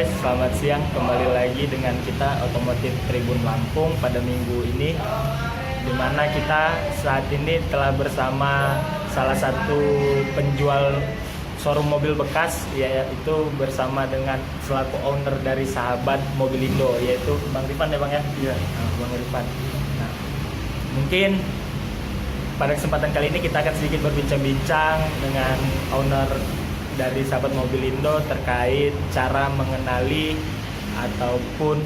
guys, selamat siang. Kembali lagi dengan kita Otomotif Tribun Lampung pada minggu ini, dimana kita saat ini telah bersama salah satu penjual showroom mobil bekas, yaitu bersama dengan selaku owner dari Sahabat Mobilindo, yaitu Bang Rifan ya Bang ya? Iya. Nah, Bang Rifan. Nah, mungkin pada kesempatan kali ini kita akan sedikit berbincang-bincang dengan owner dari Sahabat Mobilindo terkait cara mengenali ataupun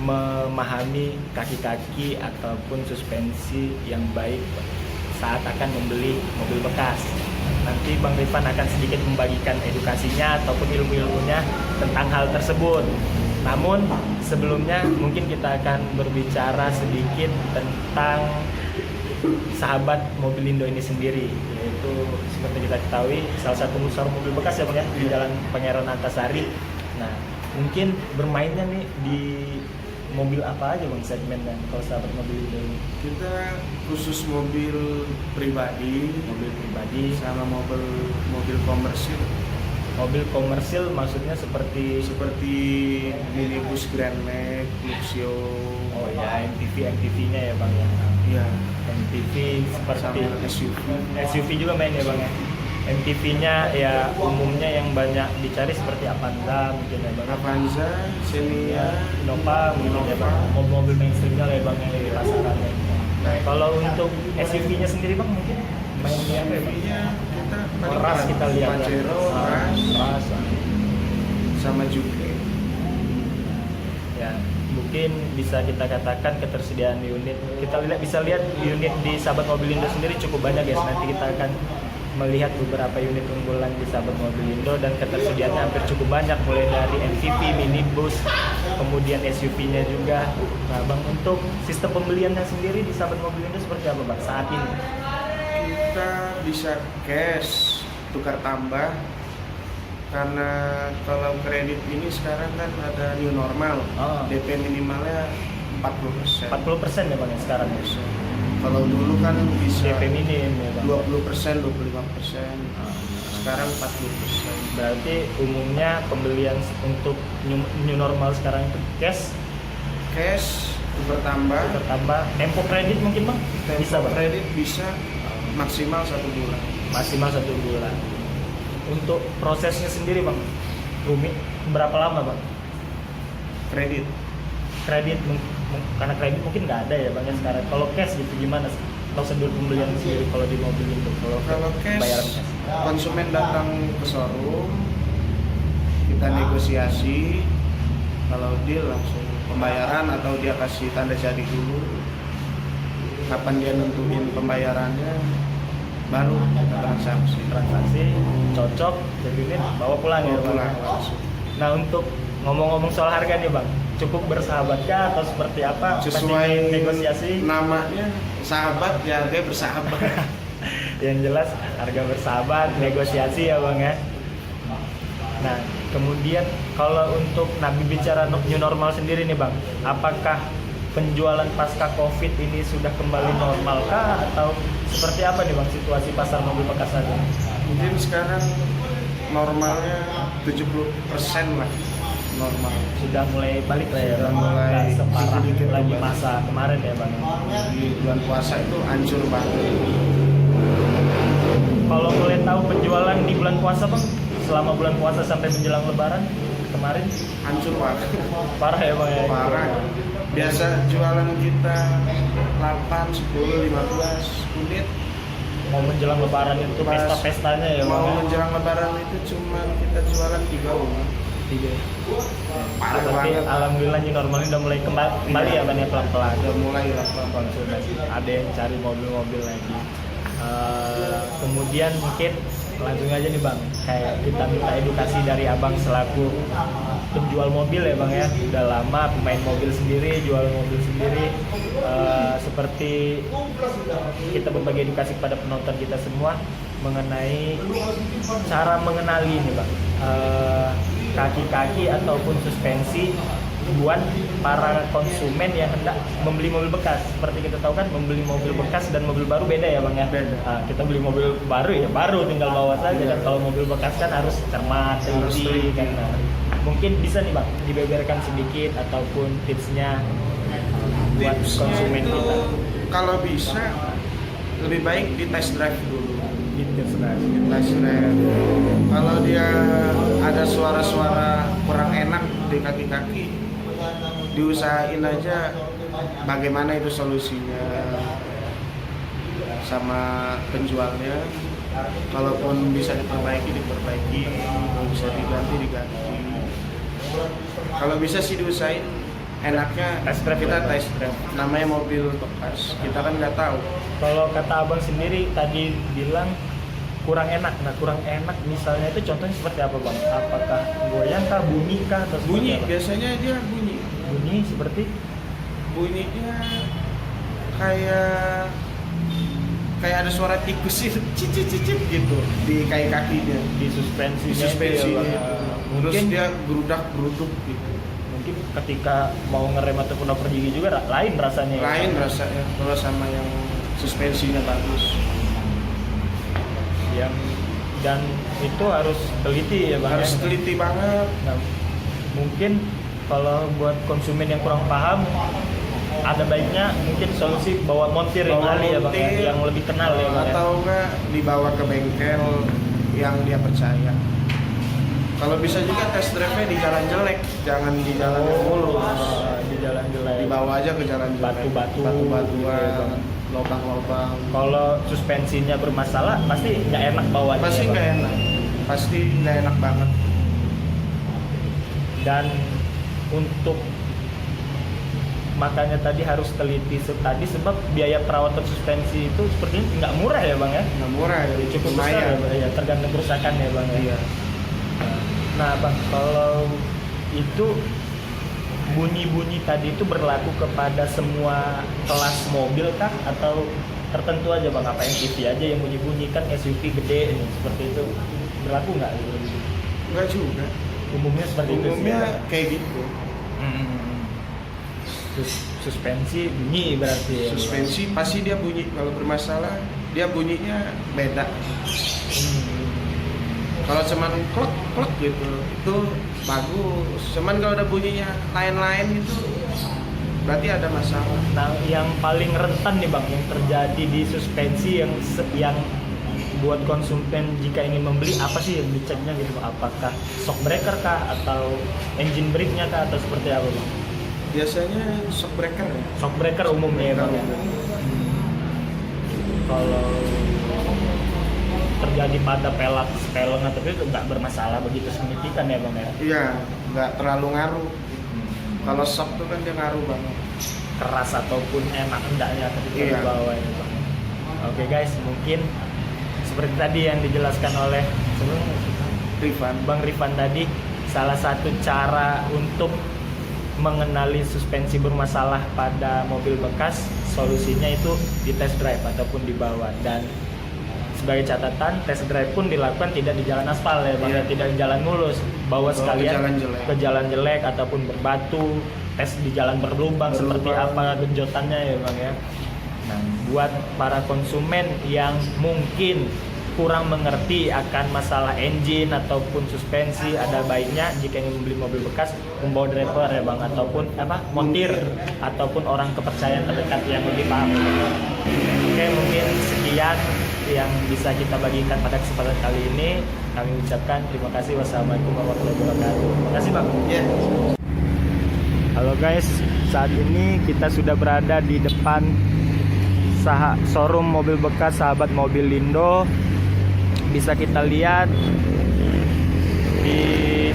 memahami kaki-kaki ataupun suspensi yang baik saat akan membeli mobil bekas. Nanti Bang Rifan akan sedikit membagikan edukasinya ataupun ilmu-ilmunya tentang hal tersebut. Namun sebelumnya mungkin kita akan berbicara sedikit tentang Sahabat Mobilindo ini sendiri, yaitu seperti kita ketahui salah satu showroom mobil bekas ya Bang ya, di Jalan Pangeran Antasari. Nah, mungkin bermainnya nih di mobil apa aja Bang segmennya kalau Sahabat Mobilindo ini? Kita khusus mobil pribadi sama mobil komersil. Mobil komersil maksudnya seperti minibus Grand Max, Luxio. oh ya, MPV-nya ya Bang ya. Iya. MPV seperti Sama SUV juga main ya Bang ya. MPV-nya ya umumnya yang banyak dicari seperti Avanza mungkin ya Bang. Avanza, Xenia, Innova mungkin ya Bang. Mobil-mobil mainstreamnya lah ya Bang yang di pasaran. Nah, kalau untuk SUV-nya sendiri Bang mungkin mainnya apa ya Bang? Iya, kita Ras kita lihat ya. Pajero, Ras, sama Juke. Ya, mungkin bisa kita katakan ketersediaan unit. Kita bisa lihat unit di Sahabat Mobilindo sendiri cukup banyak guys. Nanti kita akan melihat beberapa unit unggulan di Sahabat Mobilindo dan ketersediaannya hampir cukup banyak, mulai dari MPV, minibus, kemudian SUV-nya juga. Nah, Bang, untuk sistem pembeliannya sendiri di Sahabat Mobilindo seperti apa Bang saat ini? Kita bisa cash, tukar tambah. Karena kalau kredit ini sekarang kan ada new normal, DP minimalnya 40%. 40% ya Bang ya sekarang ya? Kalau dulu kan bisa DP minim ya Bang? 20%, 25%, sekarang 40%. Berarti umumnya pembelian untuk new normal sekarang itu cash bertambah, tempo kredit mungkin Bang? Bisa Bang? kredit bisa maksimal 1 bulan. Maksimal 1 bulan. Untuk prosesnya sendiri Bang, rumit berapa lama Bang? Kredit Karena kredit mungkin nggak ada ya Bang ya sekarang. Kalau cash gitu gimana sih prosedur pembelian sendiri kalau di mobil itu? Kalau cash, bayaran cash, konsumen datang ke showroom, kita negosiasi. Kalau deal langsung pembayaran atau dia kasih tanda jadi dulu. Kapan dia nentuin pembayarannya, baru kita transaksi cocok jadi unit bawa pulang ya Bang. pulang langsung. Nah, untuk ngomong-ngomong soal harga nih Bang, cukup bersahabatkah atau seperti apa? Sesuai negosiasi namanya sahabat ya, dia bersahabat. yang jelas harga bersahabat, negosiasi ya Bang ya. Nah, kemudian kalau untuk bicara new normal sendiri nih Bang, apakah penjualan pasca Covid ini sudah kembali normal kah atau seperti apa nih Bang situasi pasar mobil bekas saat ini? Mungkin sekarang normalnya 70% lah normal. Sudah mulai balik lah ya Sudah Bang? mulai Nggak separah sedikit lagi kembali. masa kemarin ya Bang? Di bulan puasa itu hancur banget. Kalau boleh tahu penjualan di bulan puasa Bang, selama bulan puasa sampai menjelang lebaran kemarin Hancur banget. parah ya Bang ya? Parah. Biasa jualan kita 8, 10, 15 unit. Mau menjelang lebaran itu Pas pesta-pestanya ya Bang? Mau ya? menjelang lebaran itu cuma kita jualan 3 unit. Tiga. Parah Tapi banget. alhamdulillah new normal ini udah mulai kembali ya Bang ya pelan-pelan. Udah mulai lah pelan-pelan. Konsultasi. Ada yang cari mobil-mobil lagi. Kemudian mungkin langsung aja nih Bang, kayak kita minta edukasi dari Abang selaku penjual mobil ya Bang ya, udah lama pemain mobil sendiri, jual mobil sendiri. Seperti kita berbagi edukasi kepada penonton kita semua mengenai cara mengenali nih Bang, kaki-kaki ataupun suspensi buat para konsumen yang hendak membeli mobil bekas. Seperti kita tahu kan, membeli mobil bekas dan mobil baru beda ya Bang ya. Kita beli mobil baru ya baru tinggal bawa saja. Dan kalau mobil bekas kan harus cermat, teliti kan. mungkin bisa nih Bang dibeberkan sedikit ataupun tipsnya buat Tipsnya konsumen itu kita. kalau bisa lebih baik di test drive dulu. Gitu sebenarnya. Di test drive. Kalau dia ada suara-suara kurang enak di kaki-kaki, diusahain aja bagaimana itu solusinya sama penjualnya. Kalaupun bisa diperbaiki, kalau bisa diganti. Kalau bisa sih diusahain, enaknya Test drive kita ya? test drive. Namanya mobil bekas, kita kan nggak tahu. Kalau kata Abang sendiri tadi bilang kurang enak. Nah, kurang enak misalnya itu contohnya seperti apa Bang? Apakah goyang kah, bunyi kah atau seperti Bunyi, apa? biasanya dia bunyi. Bunyi seperti Bunyinya kayak ada suara tikus sih, cicit gitu di kakinya. di suspensinya. Di suspensinya. itu ya, Bang. Terus Mungkin dia gerudak-geruduk gitu. mungkin ketika mau ngerem ataupun oper gigi juga lain rasanya. ya, Lain Bang. rasanya kalau sama yang suspensinya bagus. Dan itu harus teliti ya Bang. Harus ya? teliti banget. Nah, mungkin kalau buat konsumen yang kurang paham ada baiknya mungkin solusi bawa montir yang Bawa ahli ya Bang ya, montir, yang lebih kenal ya Bang. ya. atau enggak dibawa ke bengkel yang dia percaya. Kalau bisa juga test drive-nya di jalan jelek, jangan di jalan yang mulus. Di jalan jelek. Dibawa aja ke jalan jelek. Batu-batu, Batu-batuan, gitu ya, Bang. lubang-lubang. Kalau suspensinya bermasalah pasti nggak enak bawanya. Pasti ya, Bang. nggak enak. Pasti nggak enak banget. Dan untuk makanya tadi harus teliti tadi sebab biaya perawatan suspensi itu sepertinya nggak murah ya Bang ya. Nggak murah ya, Cukup besar ya, Bang, ya tergantung kerusakan ya Bang ya. Iya. Nah Bang, kalau itu bunyi-bunyi tadi itu berlaku kepada semua kelas mobil kah atau tertentu aja Bang? Apa MPV aja yang bunyi-bunyi, kan SUV gede nih seperti itu berlaku nggak? Nggak juga. Umumnya seperti itu sih. Umumnya ya? kayak gitu. Suspensi bunyi berarti ya. Suspensi pasti dia bunyi. Kalau bermasalah dia bunyinya beda. Kalau cuman klek gitu itu bagus. Cuman kalau ada bunyinya lain-lain gitu berarti ada masalah. Nah, yang paling rentan nih Bang yang terjadi di suspensi yang buat konsumen jika ingin membeli apa sih yang diceknya gitu Bang? Apakah shock breaker kah atau engine brake-nya kah atau seperti apa Bang? Biasanya shock breaker ya. Shock breaker umumnya ya Bang ya. Kalau terjadi pada pelak peleng atau itu nggak bermasalah begitu signifikan ya Bang ya. Iya, nggak terlalu ngaruh. Kalau shock tuh kan dia ngaruh banget. Keras ataupun enak endaknya ketika Iya. dibawa itu Bang. Oke guys, mungkin seperti tadi yang dijelaskan oleh Rifan. Bang Rifan tadi, salah satu cara untuk mengenali suspensi bermasalah pada mobil bekas, solusinya itu di test drive ataupun dibawa. Dan sebagai catatan, test drive pun dilakukan tidak di jalan aspal ya Bang, Iya. tidak di jalan mulus, bawa Ke sekalian jalan jelek. ke jalan jelek ataupun berbatu, tes di jalan berlubang seperti apa genjotannya ya Bang ya. Nah, buat para konsumen yang mungkin kurang mengerti akan masalah engine ataupun suspensi, ada baiknya jika ingin membeli mobil bekas membawa driver ya Bang, ataupun montir ataupun orang kepercayaan terdekat yang lebih paham. Oke, mungkin sekian yang bisa kita bagikan pada kesempatan kali ini. Kami ucapkan terima kasih. Wassalamualaikum warahmatullahi wabarakatuh. Terima kasih Bang. Iya. Halo guys, saat ini kita sudah berada di depan showroom mobil bekas Sahabat Mobil Lindo. Bisa kita lihat di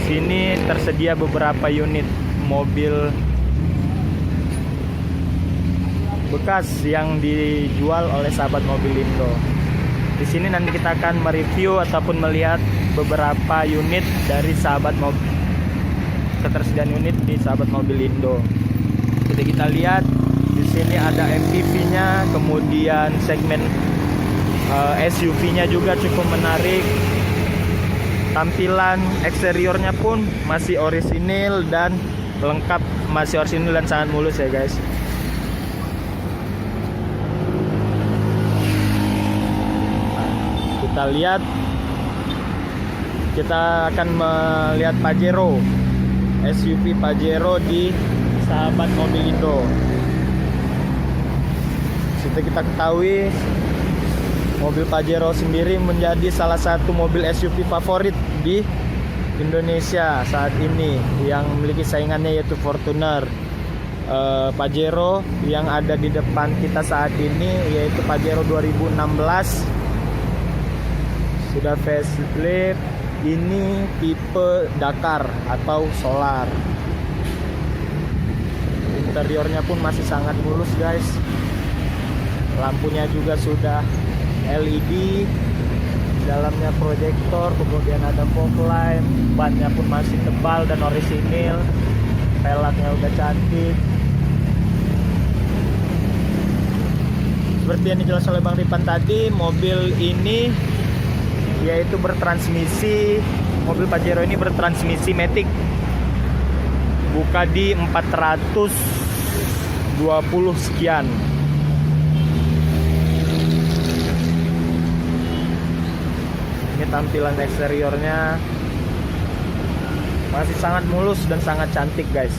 sini tersedia beberapa unit mobil bekas yang dijual oleh Sahabat Mobil Lindo. Di sini nanti kita akan mereview ataupun melihat beberapa unit dari Sahabat Mobil, ketersediaan unit di Sahabat Mobil Lindo. Jadi kita lihat di sini ada MPV-nya, kemudian segmen SUV-nya juga cukup menarik. Tampilan eksteriornya pun masih orisinil dan lengkap, masih orisinil dan sangat mulus ya guys. Kita lihat, kita akan melihat Pajero. SUV Pajero di sahabat Mobilindo. Seperti kita ketahui, mobil Pajero sendiri menjadi salah satu mobil SUV favorit di Indonesia saat ini, yang memiliki saingannya yaitu Fortuner. Pajero yang ada di depan kita saat ini yaitu Pajero 2016 sudah facelift. Ini tipe Dakar atau solar. Interiornya pun masih sangat mulus guys. Lampunya juga sudah LED, dalamnya proyektor, kemudian ada fog lamp. Bannya pun masih tebal dan orisinil. Pelaknya udah cantik. Seperti yang dijelaskan oleh Bang Ripan tadi, mobil ini yaitu bertransmisi, mobil Pajero ini bertransmisi matic, buka di 420 sekian. Ini tampilan eksteriornya masih sangat mulus dan sangat cantik guys.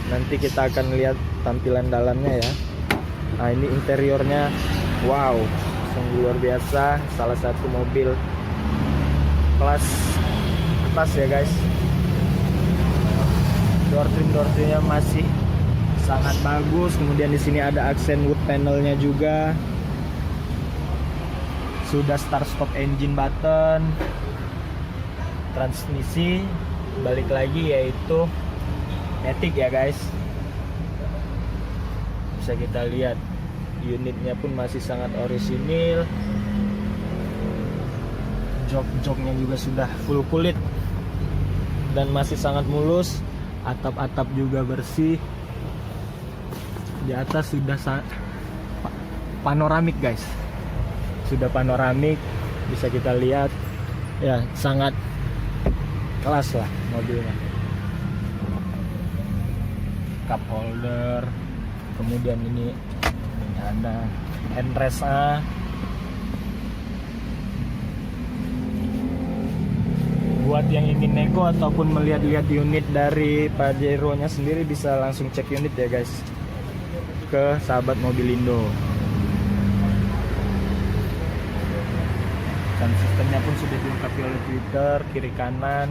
Nanti kita akan lihat tampilan dalamnya ya. Nah, ini interiornya, wow, sungguh luar biasa. Salah satu mobil kelas atas ya guys. Door trimnya masih sangat bagus. Kemudian di sini ada aksen wood panelnya juga. Sudah start stop engine button. Transmisi balik lagi yaitu matic ya guys. Bisa kita lihat unitnya pun masih sangat orisinil. Jok-joknya juga sudah full kulit dan masih sangat mulus. Atap-atap juga bersih. Di atas sudah panoramik guys. Sudah panoramik, bisa kita lihat ya, sangat kelas lah mobilnya. Cup holder, kemudian ini ada handrest-nya. Buat yang ingin nego ataupun melihat-lihat unit dari Pajero-nya sendiri, bisa langsung cek unit ya guys ke sahabat Mobilindo. Dan sistemnya pun sudah dilengkapi oleh Twitter kiri kanan.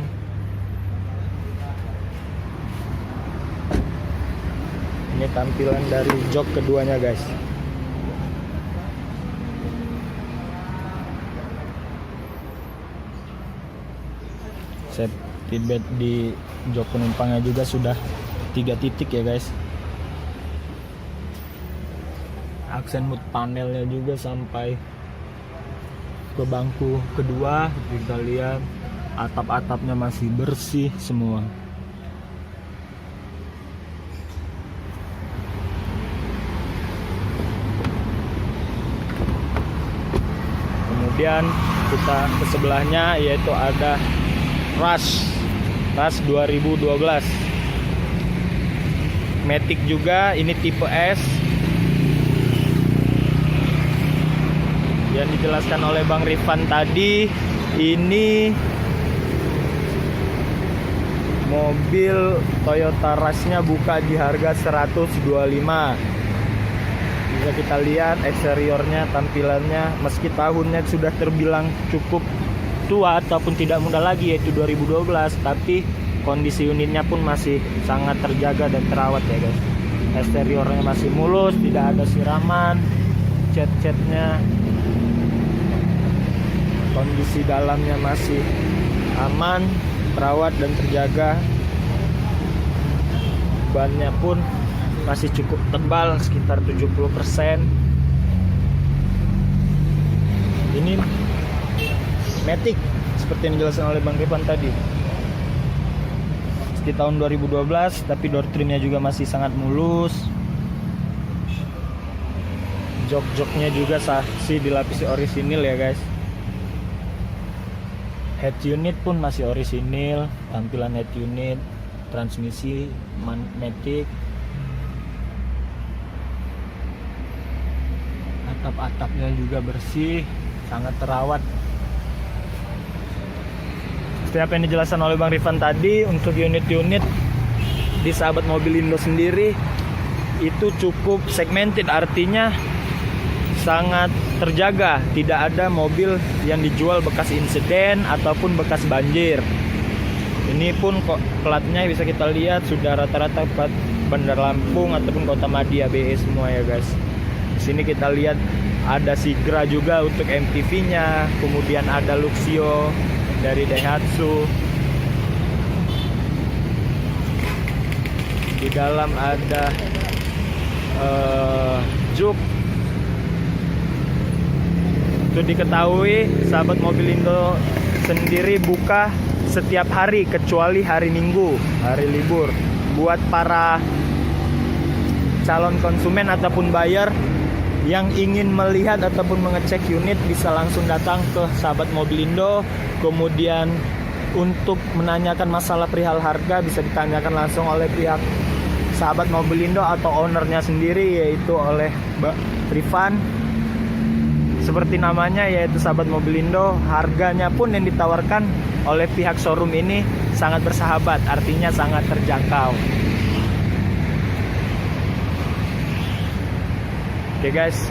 Ini tampilan dari jok keduanya guys. Safety belt di jok penumpangnya juga sudah 3 titik ya guys. Aksen wood panelnya juga sampai ke bangku kedua. Kita lihat atap-atapnya masih bersih semua. Kemudian kita ke sebelahnya yaitu ada Rush 2012 matic juga, ini tipe S. Yang dijelaskan oleh Bang Rifan tadi, ini mobil Toyota Rush-nya buka di harga 125. Bisa kita lihat eksteriornya, tampilannya, meski tahunnya sudah terbilang cukup tua ataupun tidak muda lagi yaitu 2012, tapi kondisi unitnya pun masih sangat terjaga dan terawat ya guys. Eksteriornya masih mulus, tidak ada siraman, cat-catnya. Kondisi dalamnya masih aman, terawat dan terjaga. Bannya pun masih cukup tebal, sekitar 70%. Ini matic seperti yang dijelaskan oleh Bang Rifan tadi. Di tahun 2012, tapi door trimnya juga masih sangat mulus. Jok-joknya juga masih dilapisi orisinil ya guys. Head unit pun masih orisinil, tampilan head unit, transmisi matic. Atap-atapnya juga bersih, sangat terawat. Seperti apa yang dijelaskan oleh Bang Rifan tadi, untuk unit-unit di sahabat Mobilindo sendiri itu cukup segmented, artinya sangat terjaga. Tidak ada mobil yang dijual bekas insiden ataupun bekas banjir. Ini pun kok platnya bisa kita lihat sudah rata-rata plat Bandar Lampung ataupun Kota Madia BE semua ya guys. Di sini kita lihat ada Sigra juga untuk MPV-nya, kemudian ada Luxio dari Daihatsu. Di dalam ada Juke. Untuk diketahui, sahabat Mobilindo sendiri buka setiap hari kecuali hari Minggu, hari libur. Buat para calon konsumen ataupun buyer yang ingin melihat ataupun mengecek unit bisa langsung datang ke sahabat Mobilindo. Kemudian untuk menanyakan masalah perihal harga bisa ditanyakan langsung oleh pihak sahabat Mobilindo atau ownernya sendiri, yaitu oleh Mbak Rifan. Seperti namanya, yaitu sahabat Mobilindo. Harganya pun yang ditawarkan oleh pihak showroom ini sangat bersahabat, artinya sangat terjangkau. Oke guys,